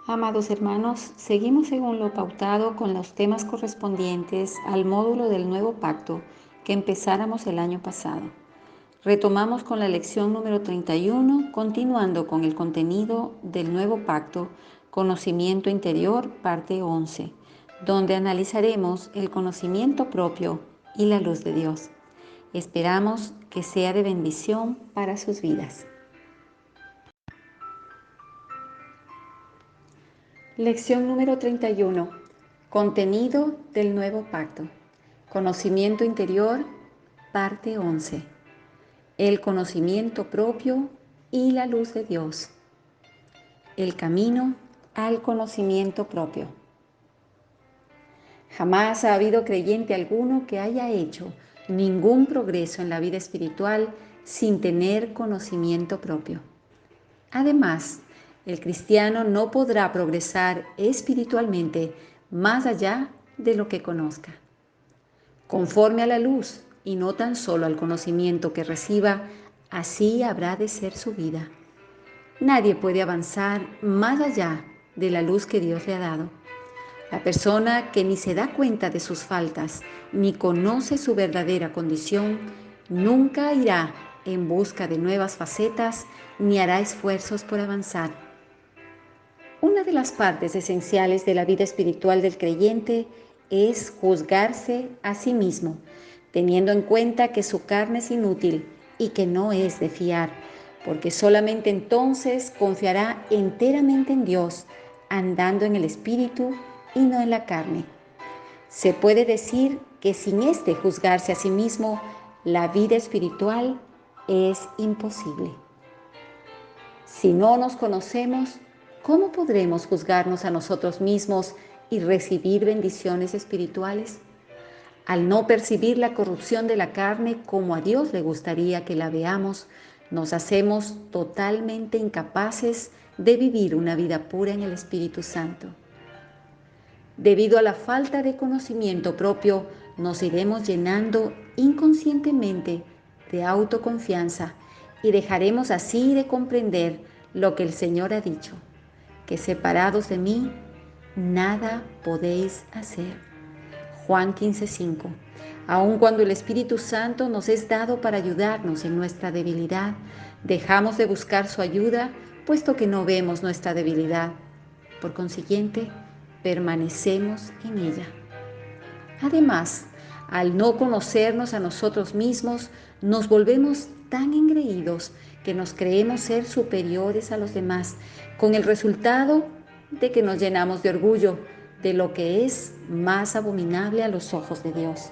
Amados hermanos, seguimos según lo pautado con los temas correspondientes al módulo del nuevo pacto que empezáramos el año pasado. Retomamos con la lección número 31, continuando con el contenido del nuevo pacto, conocimiento interior, parte 11, donde analizaremos el conocimiento propio y la luz de Dios. Esperamos que sea de bendición para sus vidas. Lección número 31. Contenido del nuevo pacto. Conocimiento interior, parte 11. El conocimiento propio y la luz de Dios. El camino al conocimiento propio. Jamás ha habido creyente alguno que haya hecho ningún progreso en la vida espiritual sin tener conocimiento propio. Además, el cristiano no podrá progresar espiritualmente más allá de lo que conozca. Conforme a la luz y no tan solo al conocimiento que reciba, así habrá de ser su vida. Nadie puede avanzar más allá de la luz que Dios le ha dado. La persona que ni se da cuenta de sus faltas, ni conoce su verdadera condición, nunca irá en busca de nuevas facetas, ni hará esfuerzos por avanzar. Una de las partes esenciales de la vida espiritual del creyente es juzgarse a sí mismo, teniendo en cuenta que su carne es inútil y que no es de fiar, porque solamente entonces confiará enteramente en Dios, andando en el Espíritu y no en la carne. Se puede decir que sin este juzgarse a sí mismo, la vida espiritual es imposible. Si no nos conocemos, ¿cómo podremos juzgarnos a nosotros mismos y recibir bendiciones espirituales? Al no percibir la corrupción de la carne como a Dios le gustaría que la veamos, nos hacemos totalmente incapaces de vivir una vida pura en el Espíritu Santo. Debido a la falta de conocimiento propio, nos iremos llenando inconscientemente de autoconfianza y dejaremos así de comprender lo que el Señor ha dicho, que separados de mí, nada podéis hacer. Juan 15:5. Aun cuando el Espíritu Santo nos es dado para ayudarnos en nuestra debilidad, dejamos de buscar su ayuda, puesto que no vemos nuestra debilidad. Por consiguiente, permanecemos en ella. Además, al no conocernos a nosotros mismos, nos volvemos tan engreídos que nos creemos ser superiores a los demás, con el resultado de que nos llenamos de orgullo, de lo que es más abominable a los ojos de Dios.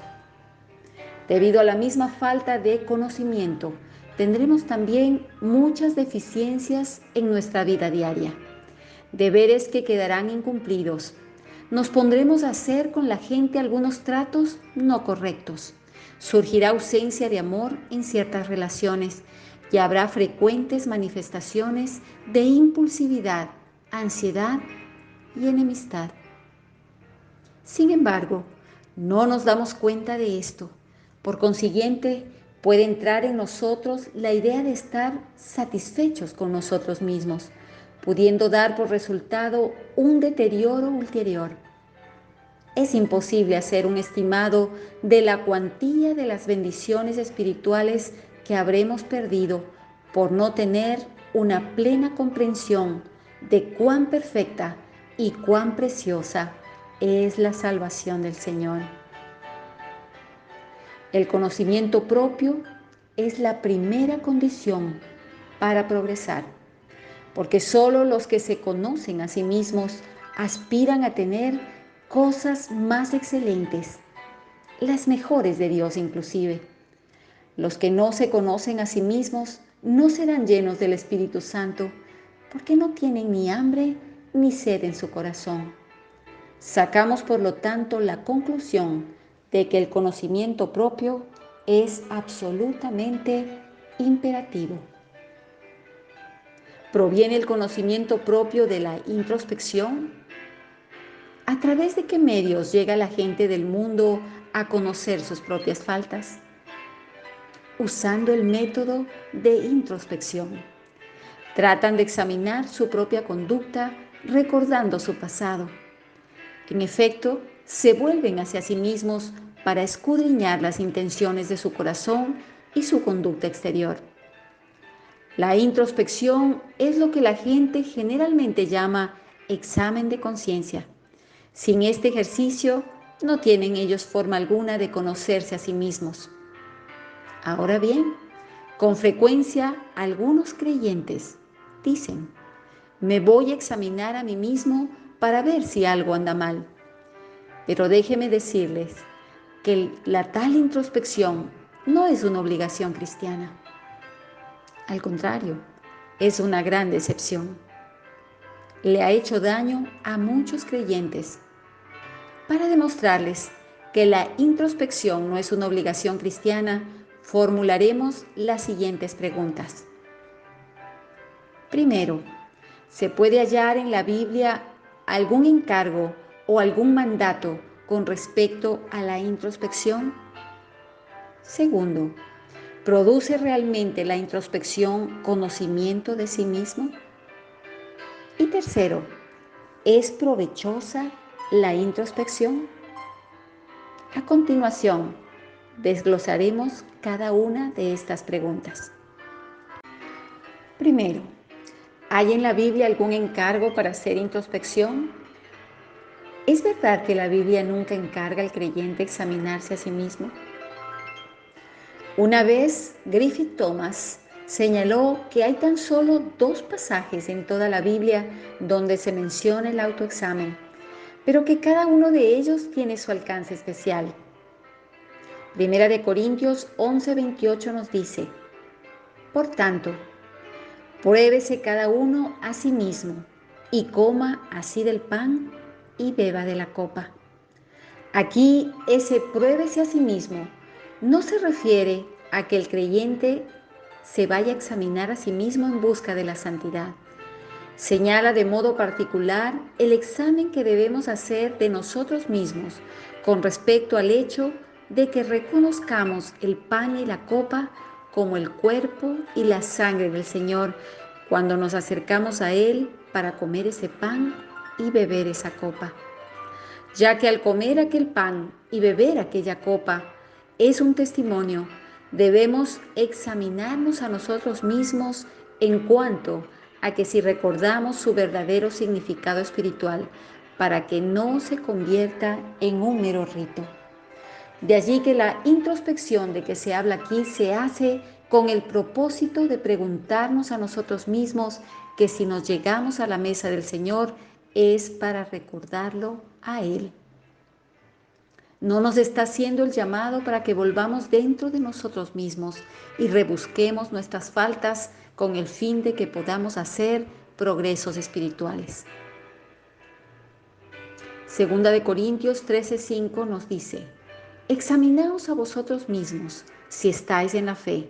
Debido a la misma falta de conocimiento, tendremos también muchas deficiencias en nuestra vida diaria, deberes que quedarán incumplidos. Nos pondremos a hacer con la gente algunos tratos no correctos. Surgirá ausencia de amor en ciertas relaciones y habrá frecuentes manifestaciones de impulsividad, ansiedad y enemistad. Sin embargo, no nos damos cuenta de esto. Por consiguiente, puede entrar en nosotros la idea de estar satisfechos con nosotros mismos, pudiendo dar por resultado un deterioro ulterior. Es imposible hacer un estimado de la cuantía de las bendiciones espirituales que habremos perdido por no tener una plena comprensión de cuán perfecta y cuán preciosa es la salvación del Señor. El conocimiento propio es la primera condición para progresar, porque solo los que se conocen a sí mismos aspiran a tener cosas más excelentes, las mejores de Dios inclusive. Los que no se conocen a sí mismos no serán llenos del Espíritu Santo, porque no tienen ni hambre ni sed en su corazón. Sacamos por lo tanto la conclusión de que el conocimiento propio es absolutamente imperativo. ¿Proviene el conocimiento propio de la introspección? ¿A través de qué medios llega la gente del mundo a conocer sus propias faltas? Usando el método de introspección. Tratan de examinar su propia conducta recordando su pasado. En efecto, se vuelven hacia sí mismos para escudriñar las intenciones de su corazón y su conducta exterior. La introspección es lo que la gente generalmente llama examen de conciencia. Sin este ejercicio, no tienen ellos forma alguna de conocerse a sí mismos. Ahora bien, con frecuencia algunos creyentes dicen: me voy a examinar a mí mismo para ver si algo anda mal. Pero déjeme decirles que la tal introspección no es una obligación cristiana. Al contrario, es una gran decepción. Le ha hecho daño a muchos creyentes. Para demostrarles que la introspección no es una obligación cristiana, formularemos las siguientes preguntas. Primero, ¿se puede hallar en la Biblia algún encargo o algún mandato con respecto a la introspección? Segundo, ¿produce realmente la introspección conocimiento de sí mismo? Y tercero, ¿es provechosa la introspección? A continuación, desglosaremos cada una de estas preguntas. Primero, ¿hay en la Biblia algún encargo para hacer introspección? ¿Es verdad que la Biblia nunca encarga al creyente examinarse a sí mismo? Una vez, Griffith Thomas señaló que hay tan solo 2 pasajes en toda la Biblia donde se menciona el autoexamen, pero que cada uno de ellos tiene su alcance especial. Primera de Corintios 11:28 nos dice: por tanto, pruébese cada uno a sí mismo y coma así del pan y beba de la copa. Aquí ese pruébese a sí mismo no se refiere a que el creyente se vaya a examinar a sí mismo en busca de la santidad. Señala de modo particular el examen que debemos hacer de nosotros mismos con respecto al hecho de que reconozcamos el pan y la copa como el cuerpo y la sangre del Señor cuando nos acercamos a Él para comer ese pan y beber esa copa. Ya que al comer aquel pan y beber aquella copa es un testimonio, debemos examinarnos a nosotros mismos en cuanto a que si recordamos su verdadero significado espiritual, para que no se convierta en un mero rito. De allí que la introspección de que se habla aquí se hace con el propósito de preguntarnos a nosotros mismos que si nos llegamos a la mesa del Señor es para recordarlo a Él. No nos está haciendo el llamado para que volvamos dentro de nosotros mismos y rebusquemos nuestras faltas con el fin de que podamos hacer progresos espirituales. Segunda de Corintios 13:5 nos dice: examinaos a vosotros mismos si estáis en la fe,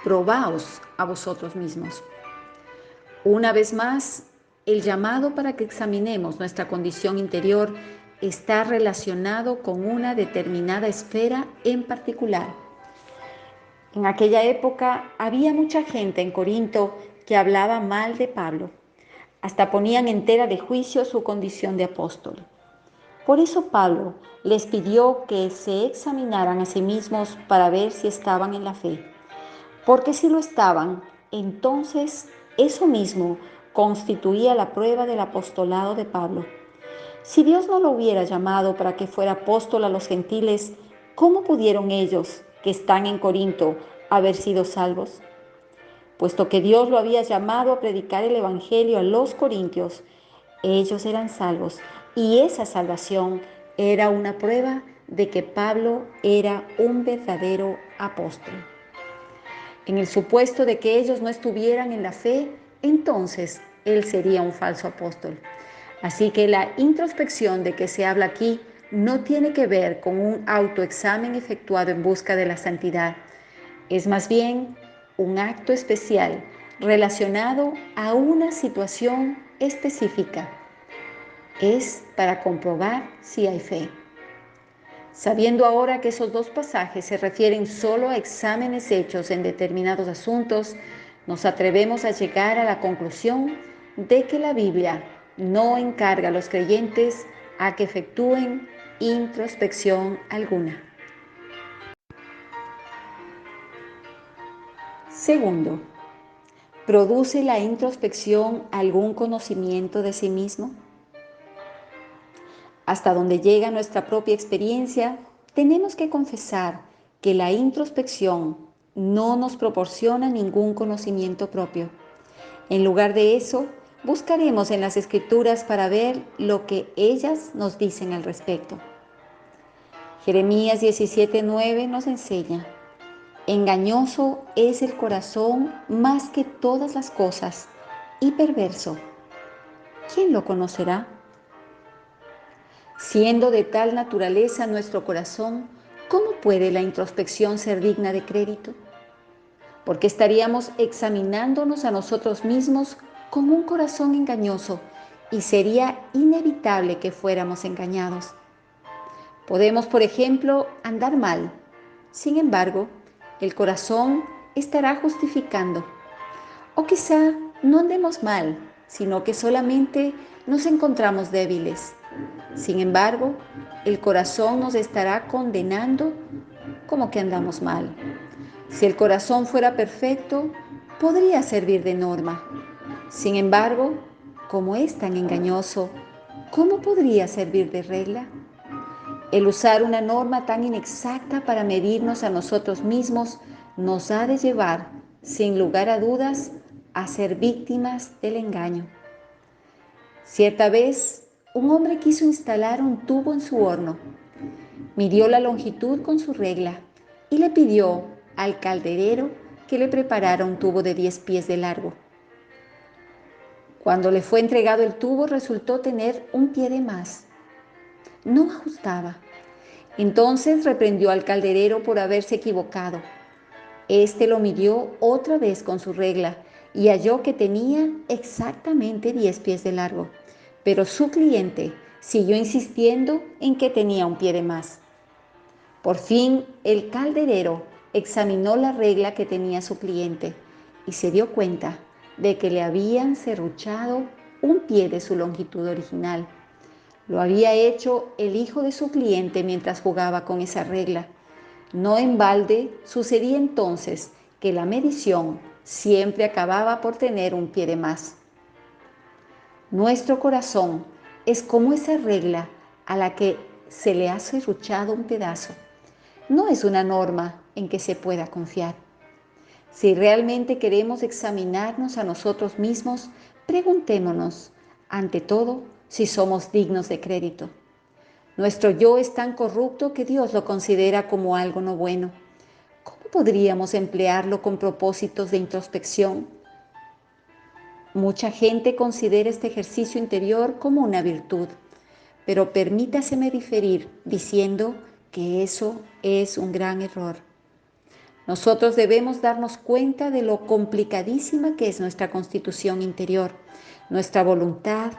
probaos a vosotros mismos. Una vez más, el llamado para que examinemos nuestra condición interior está relacionado con una determinada esfera en particular. En aquella época había mucha gente en Corinto que hablaba mal de Pablo. Hasta ponían en tela de juicio su condición de apóstol. Por eso Pablo les pidió que se examinaran a sí mismos para ver si estaban en la fe. Porque si lo estaban, entonces eso mismo constituía la prueba del apostolado de Pablo. Si Dios no lo hubiera llamado para que fuera apóstol a los gentiles, ¿cómo pudieron ellos, que están en Corinto, haber sido salvos? Puesto que Dios lo había llamado a predicar el evangelio a los corintios, ellos eran salvos, y esa salvación era una prueba de que Pablo era un verdadero apóstol. En el supuesto de que ellos no estuvieran en la fe, entonces él sería un falso apóstol. Así que la introspección de que se habla aquí no tiene que ver con un autoexamen efectuado en busca de la santidad. Es más bien un acto especial relacionado a una situación específica. Es para comprobar si hay fe. Sabiendo ahora que esos 2 pasajes se refieren solo a exámenes hechos en determinados asuntos, nos atrevemos a llegar a la conclusión de que la Biblia no encarga a los creyentes a que efectúen introspección alguna. Segundo, ¿produce la introspección algún conocimiento de sí mismo? Hasta donde llega nuestra propia experiencia, tenemos que confesar que la introspección no nos proporciona ningún conocimiento propio. En lugar de eso, buscaremos en las Escrituras para ver lo que ellas nos dicen al respecto. Jeremías 17:9 nos enseña: engañoso es el corazón más que todas las cosas y perverso. ¿Quién lo conocerá? Siendo de tal naturaleza nuestro corazón, ¿cómo puede la introspección ser digna de crédito? Porque estaríamos examinándonos a nosotros mismos con un corazón engañoso y sería inevitable que fuéramos engañados. Podemos, por ejemplo, andar mal. Sin embargo, el corazón estará justificando. O quizá no andemos mal, sino que solamente nos encontramos débiles. Sin embargo, el corazón nos estará condenando como que andamos mal. Si el corazón fuera perfecto, podría servir de norma. Sin embargo, como es tan engañoso, ¿cómo podría servir de regla? El usar una norma tan inexacta para medirnos a nosotros mismos nos ha de llevar, sin lugar a dudas, a ser víctimas del engaño. Cierta vez, un hombre quiso instalar un tubo en su horno. Midió la longitud con su regla y le pidió al calderero que le preparara un tubo de 10 pies de largo. Cuando le fue entregado el tubo, resultó tener un pie de más. No ajustaba. Entonces reprendió al calderero por haberse equivocado. Este lo midió otra vez con su regla y halló que tenía exactamente 10 pies de largo. Pero su cliente siguió insistiendo en que tenía un pie de más. Por fin, el calderero examinó la regla que tenía su cliente y se dio cuenta de que le habían serruchado un pie de su longitud original. Lo había hecho el hijo de su cliente mientras jugaba con esa regla. No en balde sucedía entonces que la medición siempre acababa por tener un pie de más. Nuestro corazón es como esa regla a la que se le ha serruchado un pedazo. No es una norma en que se pueda confiar. Si realmente queremos examinarnos a nosotros mismos, preguntémonos, ante todo, si somos dignos de crédito. Nuestro yo es tan corrupto que Dios lo considera como algo no bueno. ¿Cómo podríamos emplearlo con propósitos de introspección? Mucha gente considera este ejercicio interior como una virtud, pero permítaseme diferir diciendo que eso es un gran error. Nosotros debemos darnos cuenta de lo complicadísima que es nuestra constitución interior, nuestra voluntad,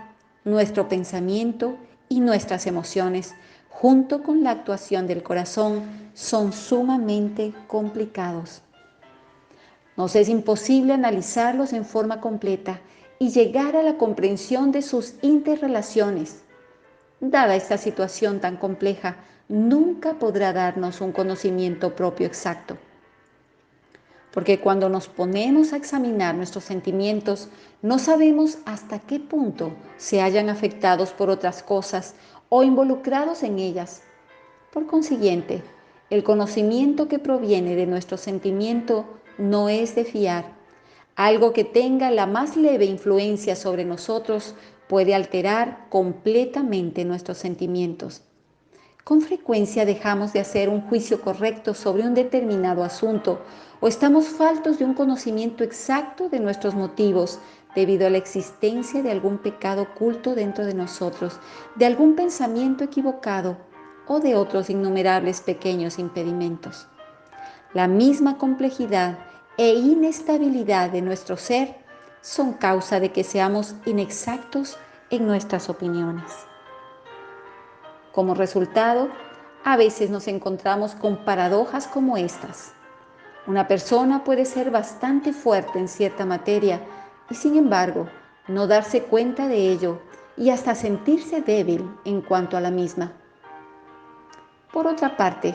nuestro pensamiento y nuestras emociones, junto con la actuación del corazón, son sumamente complicados. Nos es imposible analizarlos en forma completa y llegar a la comprensión de sus interrelaciones. Dada esta situación tan compleja, nunca podrá darnos un conocimiento propio exacto. Porque cuando nos ponemos a examinar nuestros sentimientos, no sabemos hasta qué punto se hayan afectados por otras cosas o involucrados en ellas. Por consiguiente, el conocimiento que proviene de nuestro sentimiento no es de fiar. Algo que tenga la más leve influencia sobre nosotros puede alterar completamente nuestros sentimientos. Con frecuencia dejamos de hacer un juicio correcto sobre un determinado asunto o estamos faltos de un conocimiento exacto de nuestros motivos debido a la existencia de algún pecado oculto dentro de nosotros, de algún pensamiento equivocado o de otros innumerables pequeños impedimentos. La misma complejidad e inestabilidad de nuestro ser son causa de que seamos inexactos en nuestras opiniones. Como resultado, a veces nos encontramos con paradojas como estas. Una persona puede ser bastante fuerte en cierta materia y sin embargo no darse cuenta de ello y hasta sentirse débil en cuanto a la misma. Por otra parte,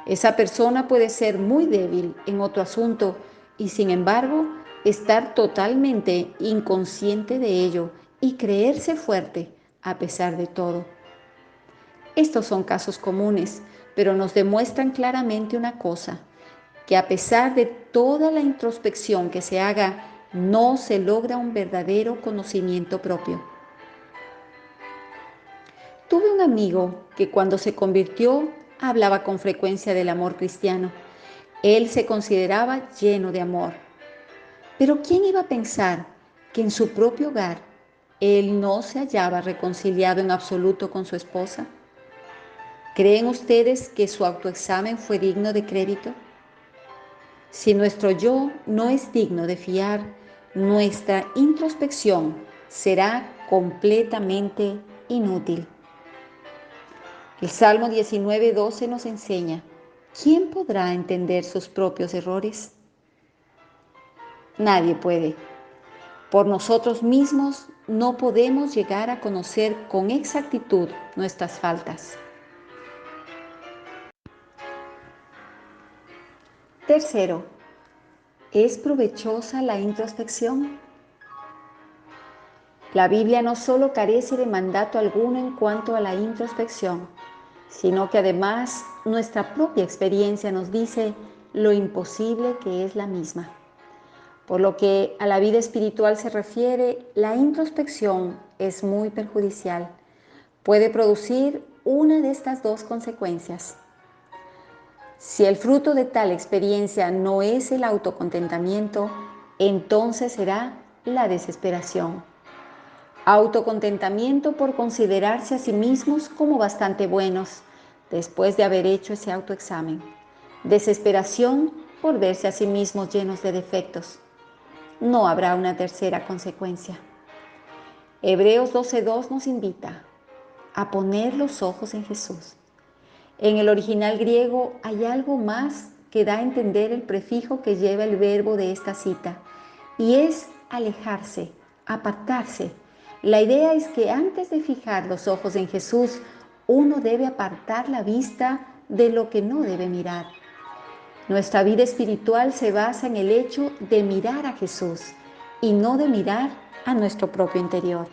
esa persona puede ser muy débil en otro asunto y sin embargo estar totalmente inconsciente de ello y creerse fuerte a pesar de todo. Estos son casos comunes, pero nos demuestran claramente una cosa, que a pesar de toda la introspección que se haga, no se logra un verdadero conocimiento propio. Tuve un amigo que cuando se convirtió hablaba con frecuencia del amor cristiano. Él se consideraba lleno de amor. Pero ¿quién iba a pensar que en su propio hogar él no se hallaba reconciliado en absoluto con su esposa? ¿Creen ustedes que su autoexamen fue digno de crédito? Si nuestro yo no es digno de fiar, nuestra introspección será completamente inútil. El Salmo 19:12 nos enseña: ¿quién podrá entender sus propios errores? Nadie puede. Por nosotros mismos no podemos llegar a conocer con exactitud nuestras faltas. Tercero, ¿es provechosa la introspección? La Biblia no solo carece de mandato alguno en cuanto a la introspección, sino que además nuestra propia experiencia nos dice lo imposible que es la misma. Por lo que a la vida espiritual se refiere, la introspección es muy perjudicial. Puede producir una de estas dos consecuencias. Si el fruto de tal experiencia no es el autocontentamiento, entonces será la desesperación. Autocontentamiento por considerarse a sí mismos como bastante buenos después de haber hecho ese autoexamen. Desesperación por verse a sí mismos llenos de defectos. No habrá una tercera consecuencia. Hebreos 12:2 nos invita a poner los ojos en Jesús. En el original griego hay algo más que da a entender el prefijo que lleva el verbo de esta cita, y es alejarse, apartarse. La idea es que antes de fijar los ojos en Jesús, uno debe apartar la vista de lo que no debe mirar. Nuestra vida espiritual se basa en el hecho de mirar a Jesús y no de mirar a nuestro propio interior.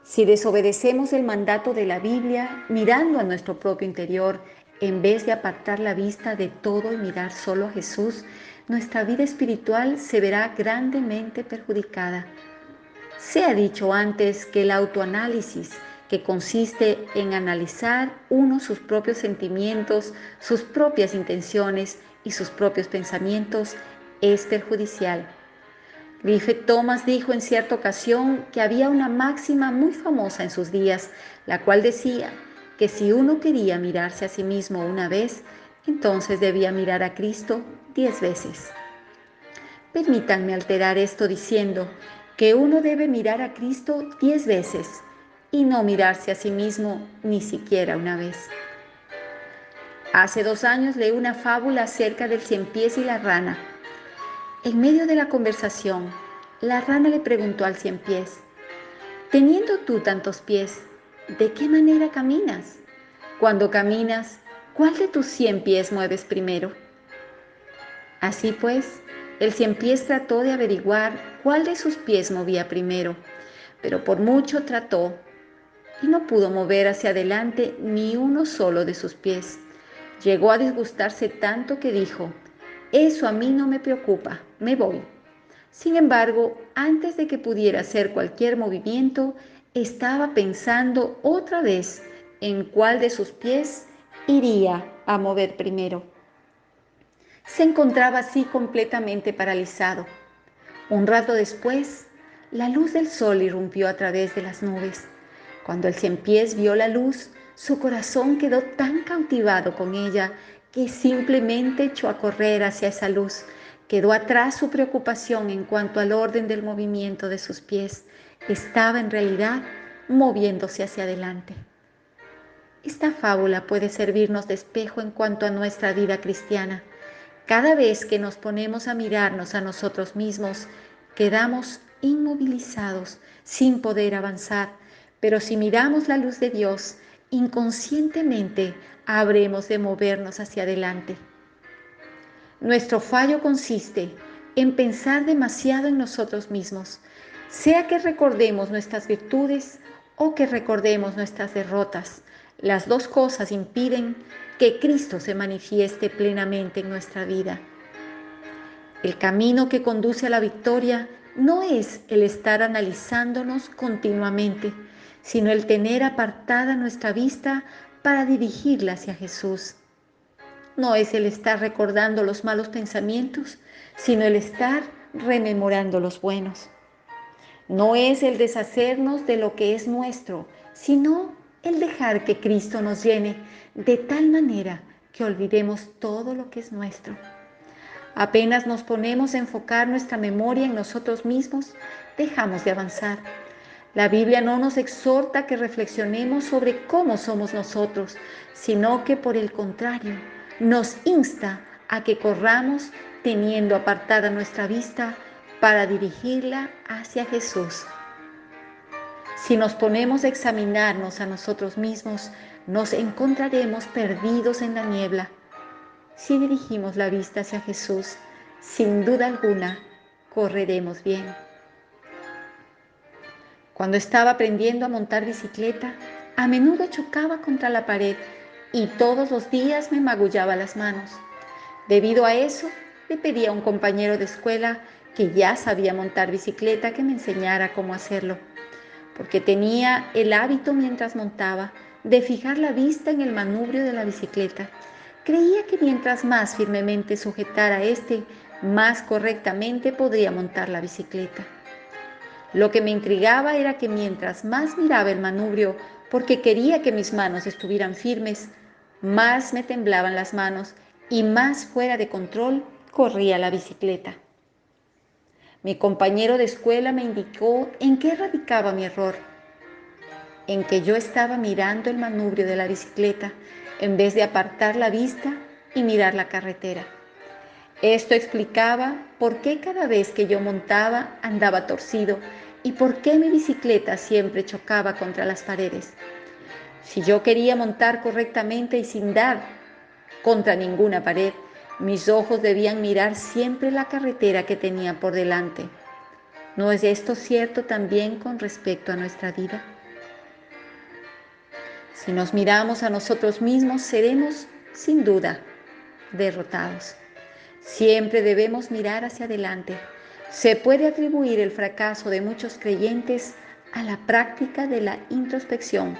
Si desobedecemos el mandato de la Biblia, mirando a nuestro propio interior, en vez de apartar la vista de todo y mirar solo a Jesús, nuestra vida espiritual se verá grandemente perjudicada. Se ha dicho antes que el autoanálisis, que consiste en analizar uno sus propios sentimientos, sus propias intenciones y sus propios pensamientos, es perjudicial. Griffith Thomas dijo en cierta ocasión que había una máxima muy famosa en sus días, la cual decía que si uno quería mirarse a sí mismo una vez, entonces debía mirar a Cristo 10 veces. Permítanme alterar esto diciendo que uno debe mirar a Cristo 10 veces y no mirarse a sí mismo ni siquiera una vez. Hace 2 años leí una fábula acerca del ciempiés y la rana. En medio de la conversación, la rana le preguntó al ciempiés: teniendo tú tantos pies, ¿de qué manera caminas? Cuando caminas, ¿cuál de tus 100 pies mueves primero? Así pues, el ciempiés trató de averiguar cuál de sus pies movía primero, pero por mucho trató y no pudo mover hacia adelante ni uno solo de sus pies. Llegó a disgustarse tanto que dijo: eso a mí no me preocupa, me voy. Sin embargo, antes de que pudiera hacer cualquier movimiento, estaba pensando otra vez en cuál de sus pies iría a mover primero. Se encontraba así completamente paralizado. Un rato después, la luz del sol irrumpió a través de las nubes. Cuando el ciempiés vio la luz, su corazón quedó tan cautivado con ella que simplemente echó a correr hacia esa luz. Quedó atrás su preocupación en cuanto al orden del movimiento de sus pies. Estaba en realidad moviéndose hacia adelante. Esta fábula puede servirnos de espejo en cuanto a nuestra vida cristiana. Cada vez que nos ponemos a mirarnos a nosotros mismos, quedamos inmovilizados sin poder avanzar, Pero si miramos la luz de Dios, inconscientemente habremos de movernos hacia adelante. Nuestro fallo consiste en pensar demasiado en nosotros mismos, sea que recordemos nuestras virtudes o que recordemos nuestras derrotas. Las dos cosas impiden que Cristo se manifieste plenamente en nuestra vida. El camino que conduce a la victoria no es el estar analizándonos continuamente, sino el tener apartada nuestra vista para dirigirla hacia Jesús. No es el estar recordando los malos pensamientos, sino el estar rememorando los buenos. No es el deshacernos de lo que es nuestro, sino el dejar que Cristo nos llene de tal manera que olvidemos todo lo que es nuestro. Apenas nos ponemos a enfocar nuestra memoria en nosotros mismos, dejamos de avanzar. La Biblia no nos exhorta a que reflexionemos sobre cómo somos nosotros, sino que por el contrario, nos insta a que corramos teniendo apartada nuestra vista para dirigirla hacia Jesús. Si nos ponemos a examinarnos a nosotros mismos, nos encontraremos perdidos en la niebla. Si dirigimos la vista hacia Jesús, sin duda alguna, correremos bien. Cuando estaba aprendiendo a montar bicicleta, a menudo chocaba contra la pared y todos los días me magullaba las manos. Debido a eso, le pedí a un compañero de escuela que ya sabía montar bicicleta que me enseñara cómo hacerlo, porque tenía el hábito mientras montaba de fijar la vista en el manubrio de la bicicleta. Creía que mientras más firmemente sujetara más correctamente podría montar la bicicleta. Lo que me intrigaba era que mientras más miraba el manubrio, porque quería que mis manos estuvieran firmes, más me temblaban las manos y más fuera de control corría la bicicleta. Mi compañero de escuela me indicó en qué radicaba mi error, en que yo estaba mirando el manubrio de la bicicleta en vez de apartar la vista y mirar la carretera. Esto explicaba por qué cada vez que yo montaba andaba torcido y por qué mi bicicleta siempre chocaba contra las paredes. Si yo quería montar correctamente y sin dar contra ninguna pared, mis ojos debían mirar siempre la carretera que tenía por delante. ¿No es esto cierto también con respecto a nuestra vida? Si nos miramos a nosotros mismos, seremos, sin duda, derrotados. Siempre debemos mirar hacia adelante. Se puede atribuir el fracaso de muchos creyentes a la práctica de la introspección,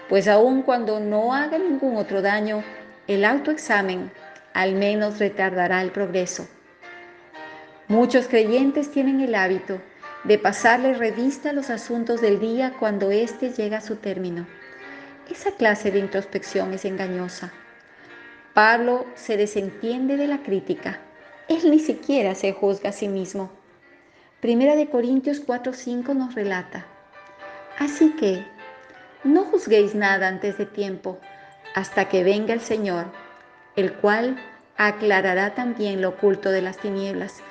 pues aun cuando no haga ningún otro daño, el autoexamen al menos retardará el progreso. Muchos creyentes tienen el hábito de pasarle revista a los asuntos del día cuando éste llega a su término. Esa clase de introspección es engañosa. Pablo se desentiende de la crítica. Él ni siquiera se juzga a sí mismo. Primera de Corintios 4:5 nos relata: así que no juzguéis nada antes de tiempo, hasta que venga el Señor, el cual aclarará también lo oculto de las tinieblas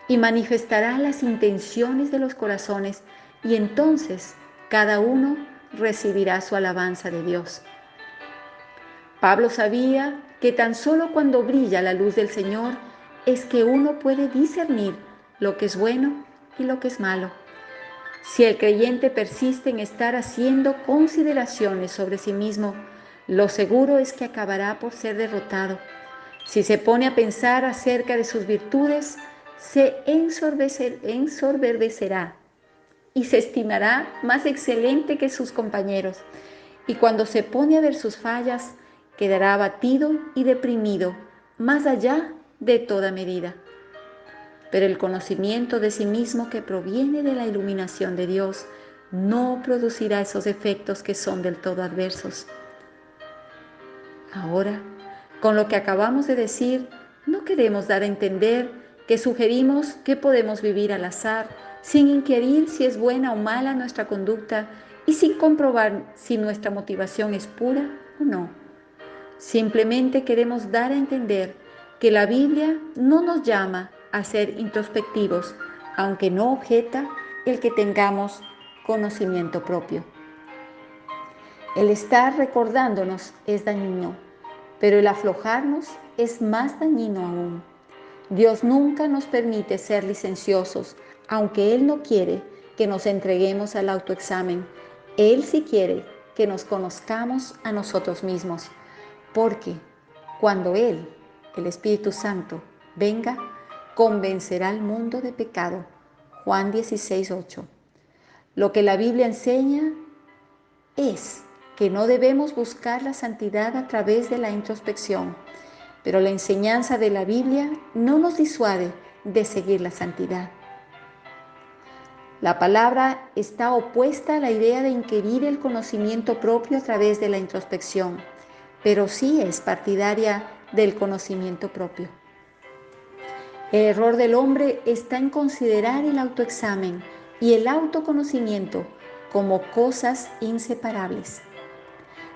y manifestará las intenciones de los corazones, y entonces cada uno recibirá su alabanza de Dios. Pablo sabía que tan solo cuando brilla la luz del Señor es que uno puede discernir lo que es bueno y lo que es malo. Si el creyente persiste en estar haciendo consideraciones sobre sí mismo, lo seguro es que acabará por ser derrotado. Si se pone a pensar acerca de sus virtudes, se ensoberbecerá y se estimará más excelente que sus compañeros. Y cuando se pone a ver sus fallas, quedará abatido y deprimido, más allá de toda medida. Pero el conocimiento de sí mismo que proviene de la iluminación de Dios no producirá esos efectos que son del todo adversos. Ahora, con lo que acabamos de decir, no queremos dar a entender que sugerimos que podemos vivir al azar, sin inquirir si es buena o mala nuestra conducta y sin comprobar si nuestra motivación es pura o no. Simplemente queremos dar a entender que la Biblia no nos llama a ser introspectivos, aunque no objeta el que tengamos conocimiento propio. El estar recordándonos es dañino, pero el aflojarnos es más dañino aún. Dios nunca nos permite ser licenciosos, aunque Él no quiere que nos entreguemos al autoexamen. Él sí quiere que nos conozcamos a nosotros mismos, porque cuando Él, el Espíritu Santo, venga, convencerá al mundo de pecado. Juan 16:8. Lo que la Biblia enseña es que no debemos buscar la santidad a través de la introspección, pero la enseñanza de la Biblia no nos disuade de seguir la santidad. La palabra está opuesta a la idea de inquirir el conocimiento propio a través de la introspección, pero sí es partidaria del conocimiento propio. El error del hombre está en considerar el autoexamen y el autoconocimiento como cosas inseparables.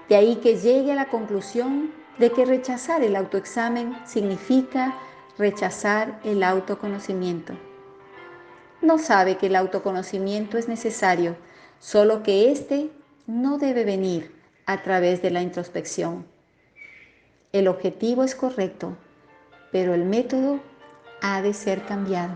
De ahí que llegue a la conclusión de que rechazar el autoexamen significa rechazar el autoconocimiento. No sabe que el autoconocimiento es necesario, solo que éste no debe venir a través de la introspección. El objetivo es correcto, pero el método ha de ser cambiado.